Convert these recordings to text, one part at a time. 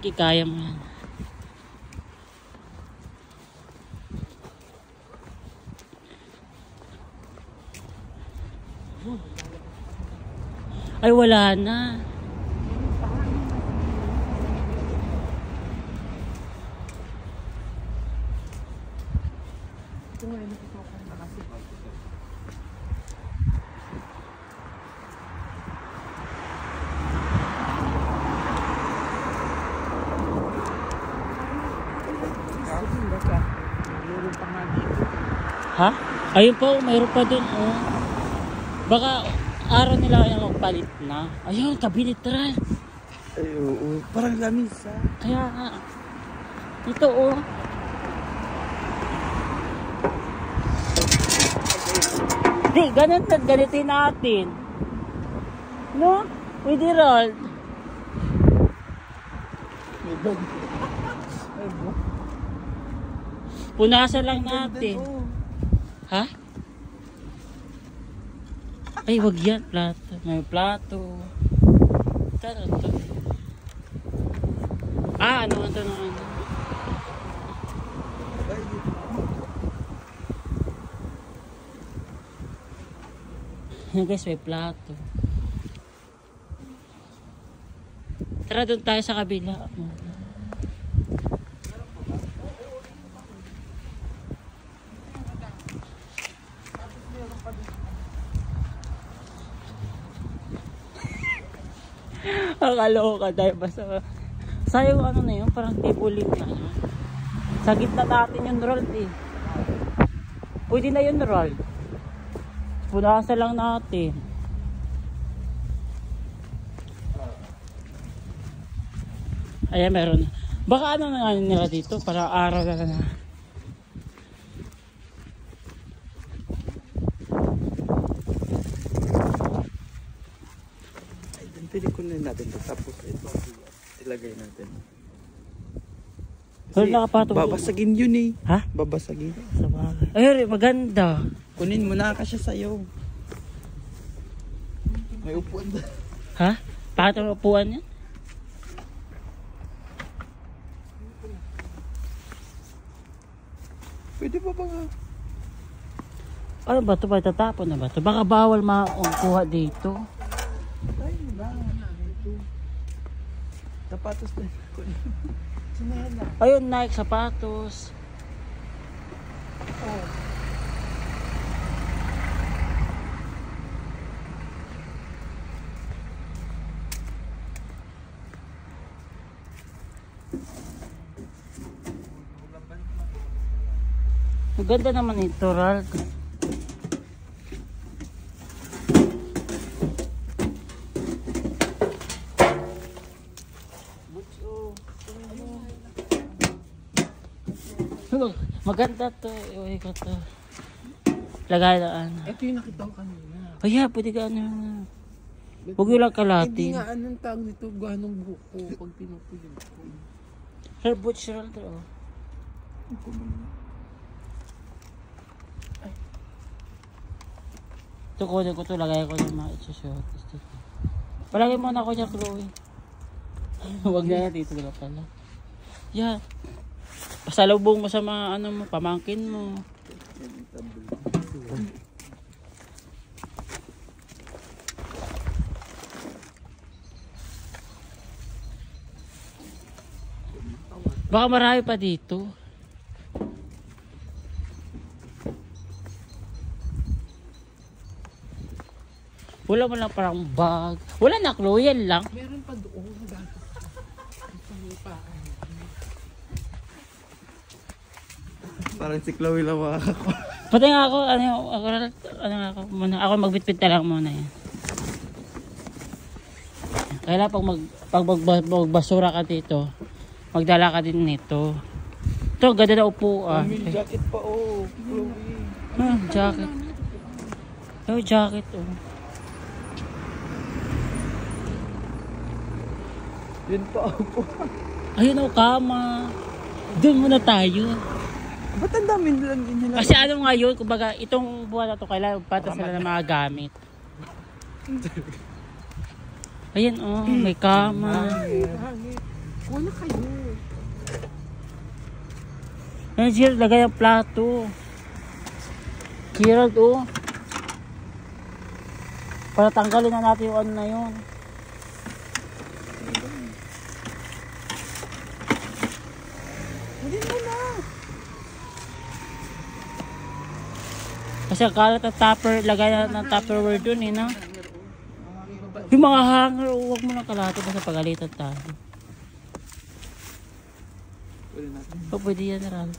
Sige, kaya mo yan. Ay, wala na. Ha? Ayun po, mayroon pa dun. Oh. Baka araw nila kaya magpalit na. Ayun, kabinitral. Ay, oo. Parang lamisa. Kaya nga. Ito, oh. Di, ganitin natin. No? With the roll. Punasan lang natin. Ha? Ay, wag yan. Plato. May plato. Ano to? Ah, ano ito? Yan guys, may plato. Tara, doon tayo sa kabila. Akaloka tayo basta. Sayang ano na yun, parang tibuling na yun. Sa gitna natin yung roll eh. Pwede na yun roll. Punasan lang natin. Ayan, meron. Baka ano na nila dito, parang araw na. Pilikunin natin ito, tapos ito ilagay natin. Babasagin yun eh. Ha? Babasagin. Ay, maganda. Kunin mo na kasi sa'yo. May upuan na. Ha? Bakit ang upuan yan? Pwede pa ba nga? Ano ba ito? Tatapon na ba ito? Baka bawal makuha dito. Ay, wala. Sapatos na. Ayun, Nike sapatos. Oh. Ang ganda naman ito, Ralph. Maganda to. Iway ko to. Lagay na ano. Ito yung nakita ko kanina. Kaya, pwede ka ano. Huwag yung lang kalatin. Hindi nga anong tawag nito, ganong buko pag pinupulin ko. Her butch roll to. Ito kunin ko to. Lagay ko ng mga itsashot. Palagay mo na ako niya, Chloe. Huwag na dito na pala. Yan. Pasalubong mo sa mga ano mo, pamangkin mo. Baka marami pa dito. Wala mo lang parang bag. Wala na, Chloe, yan lang. Meron pa doon. Parang si Chloe lang makakakuha. Pati nga ako, ako muna. Ako magbitbit na lang muna yan. Kaya pag magbasura ka dito, magdala ka din nito. Ito, ganda na upuan. May jacket pa, oh. Chloe. Ah, jacket. Oh, jacket, oh. Yun pa, upo. Ayun, oh, kama. Doon muna tayo. Ba't ang dami lang nila? Kasi ano ngayon, kumbaga, itong buwan na ito, kailangan patas sila ng mga gamit. Ayan, oh, may kama. Wala kayo. Ayan, Gerald, lagay ang plato. Gerald, oh. Para tanggalin na natin yung ano na yun. Hindi mo na. Kasi kalat ang tupper, lagay na ng tupperware dun eh, no? Yung mga hanger, oh, huwag mo na kalato basta pagalitan tayo. Pwede natin. Oh, pwede yan, Ralph.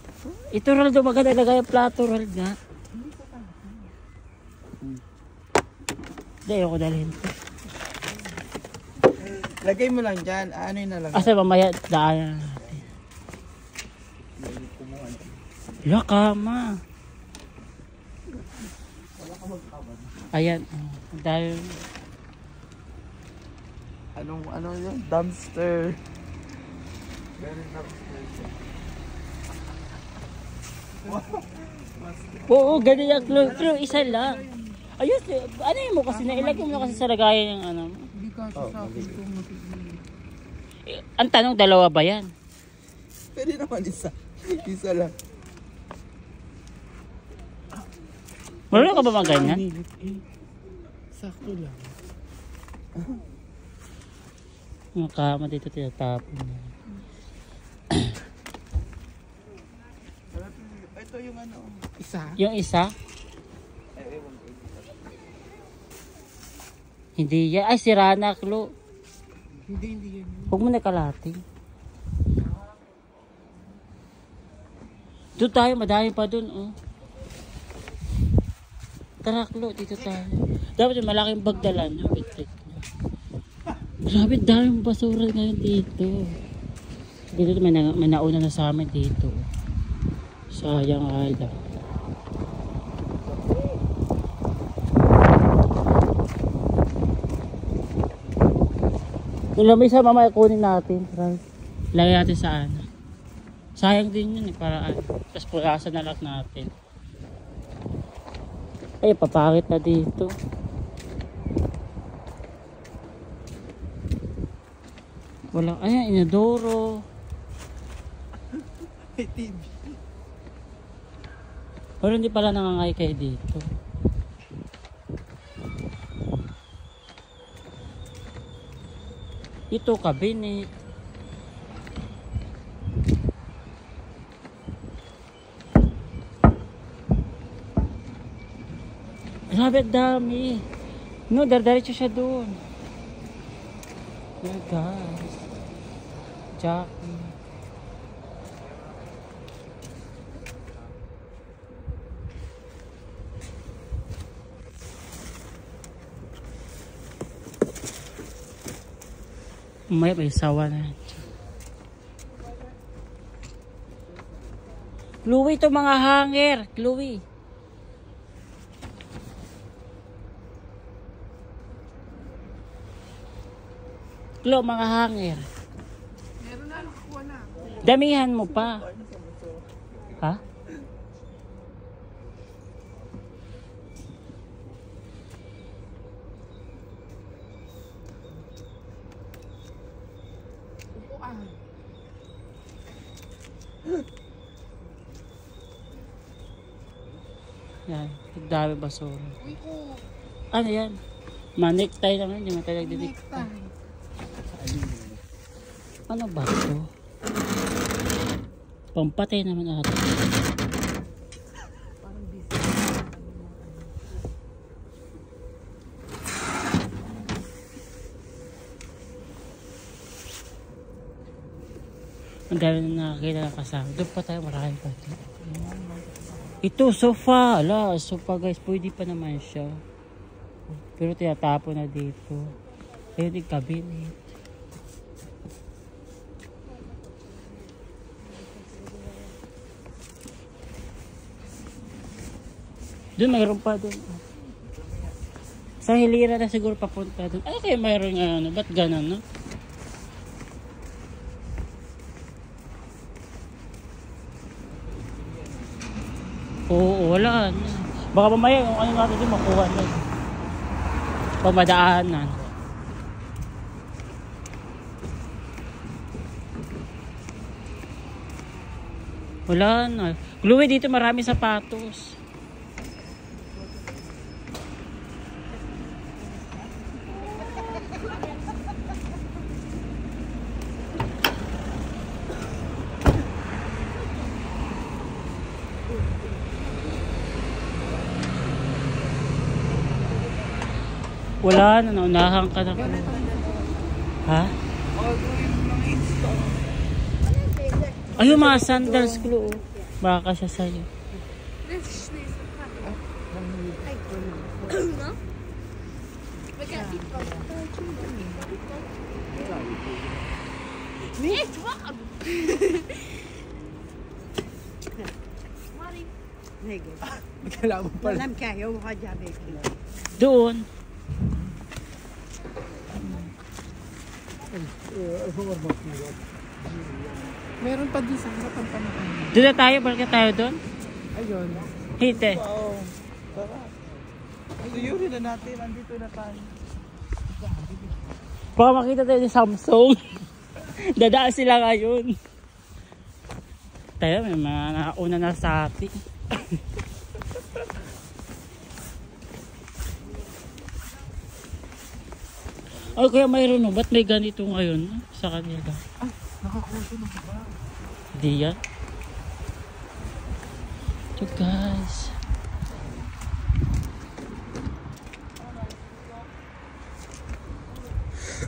Ito, Ralph, maganda lagay ang plato, Ralph, nga. Hindi, ayoko dalhin to. Lagay mo lang dyan. Ano yun na lang. Asa mamaya, daan na natin. Wala kama. Ayan. Dahil... Ano yun? Dumpster. Ganun dumpster. Oo, ganun yung clue. Isa lang. Ayos, ano yun mo kasi nailagay mo kasi sa lagayan yung ano mo. Hindi kasi sa akin ito. Ang tanong, dalawa ba yan? Pwede naman isa. Isa lang. Marunong ka ba mga ganyan? Sakto lang. Mga kama dito tinatapon na. Ito yung ano. Isa? Yung isa? Hindi yan. Ay, sira na, Klo. Hindi yan. Huwag mo na kalating. Doon tayo, madami pa doon, oh. Tara, Klo, dito tayo. Dapat yung malaking bagdalan. Grabe, daming basura ngayon dito. Dito, may nauna na sa amin dito. Sayang ala. Kung lamay sa mamaya kunin natin. Lagay natin sa ano. Sayang din yun eh, para ano. Tapos pulasan na lang natin. Ay, papakit na dito. Wala, ayan, inadoro. May TV. Pero hindi pala nangangay kayo dito. Ito, cabinet. Grabe, dami. No, dardaritso siya doon. Oh guys. Jackie. May sawa na. Chloe, ito mga hanger. Chloe. Chloe, mga hanger. Meron na, nakuha na. Damihan mo pa. Ha? Upuan. Yan. Dami basura. Uy, oh. Ano yan? Manektay naman. Hindi mo tayo nagdidik. Necktie. Ano ba ito? Pampatay naman ata. Parang busy. Ang dami na nakakita ng kasama. Doon pa tayo, marami pa ito. Ito, sofa. Ala, sofa guys. Pwede pa naman siya. Pero tinatapo na dito. Ayun yung cabinet. Doon, mayroon pa doon. Sa hilira na siguro papunta doon. Ano kaya mayroon nga ano? Ba't ganun, no? Oo, wala. Baka mamaya yung ano natin din makuha na. Pamadaanan. Wala na. Chloe, dito marami sapatos. Wala na, naunahan ka na. Ha? Ay, yung mga sandals ko. Baka siya sa'yo. Doon. Meron pa din sa harapan pa naman. Doon na tayo, balik tayo doon. Ayun. Hite. Wow. Tara. Tuyurin na natin. Andito na tayo. Baka makita tayo ni Samsung. Dadaan sila ngayon. Tayo, may mga nauna na sa atin. Oh, kaya mayroon no? Ba't may ganito ngayon sa kanila? Ay, nakakuha na ba? Hindi yan. So guys.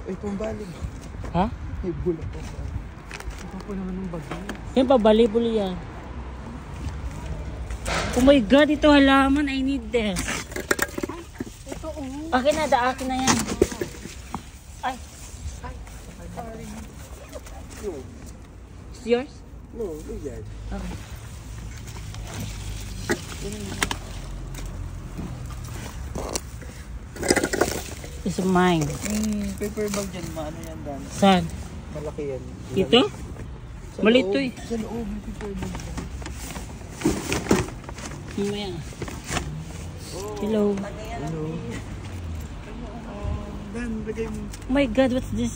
Ay, pumbalig. Ha? May bula pa ba? Ito po naman ng bagay. Yan pa, bali-buli yan. Oh my God, ito halaman. I need this. Ito Akin na, akin na yan. Ay. No. It's yours? No, look at it. Okay. It's mine. Paper bag dyan, maano yan Dan? Saan? Malaki yan. Ito? Sa Maliit loob- to eh. Sa loob, may paper bag dyan. Mamaya. Hello. Hello. Dan, lagay mo. Oh my God, what's this?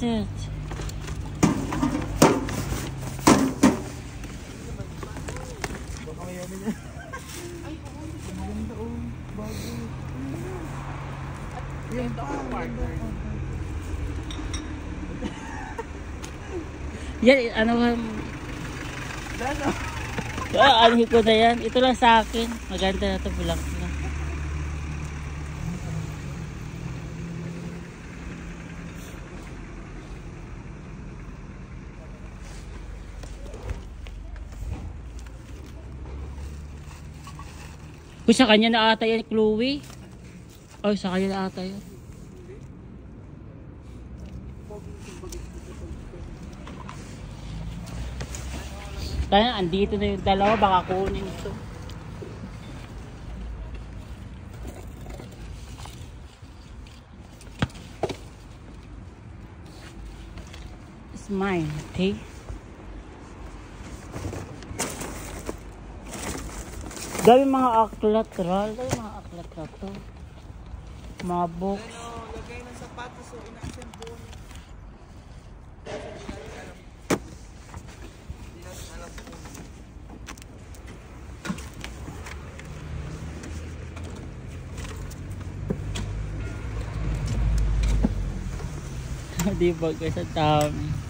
Baka mayaman yan. Ay, maganda oh. Bago. Yan pa. Yan, ano Dan, oh. ano ko na yan? Ito lang sa akin. Maganda na ito, bulak na. Uy, sa kanya na ata yan, Chloe. Ay, sa kanya na ata yan. Kaya andito na yung dalawa, baka kunin ito. It's mine, okay? Dami mga aklat, Ral. Dami mga aklat na to. Mga books. Lagay ng sapatos o ina-assemble po. Di ba guys, ang dami.